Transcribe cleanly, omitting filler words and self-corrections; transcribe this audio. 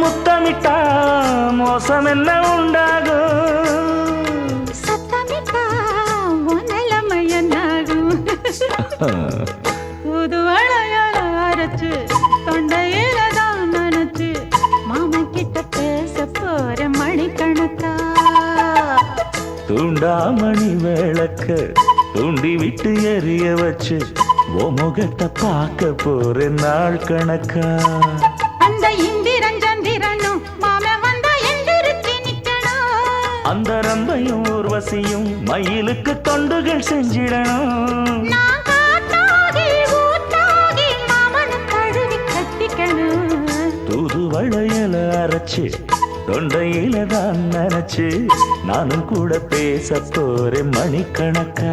முத்தமிட்டா மோசம் என்ன உண்டாகும்? சத்தமிட்டா நிலைமை என்னாகும்? புது வளையல அரைச்சு தொண்டையில தான் நினைச்சு மாமா கிட்ட பேச போற மணிக்கணக்கா. தூண்டாமணி விளக்க தூண்டி விட்டு எரிய வச்சு ஓ முகத்தை பார்க்க போற நாள் கணக்கா. அந்த இந்திரன் சந்திரனும் மாம வந்தா எந்திரிச்சு நிக்கணும். அந்த ரம்பையும் ஊர்வசியும் மயிலுக்கு தொண்டுகள் செஞ்சிடணும். நான் காத்தாகி ஊத்தாகி மாமனை தழுவி கட்டிக்கணும். தூது வளையல அரைச்சு தொண்டையில தான் நினைச்சு நானும் கூட பேச போறேன் மணிக்கணக்கா.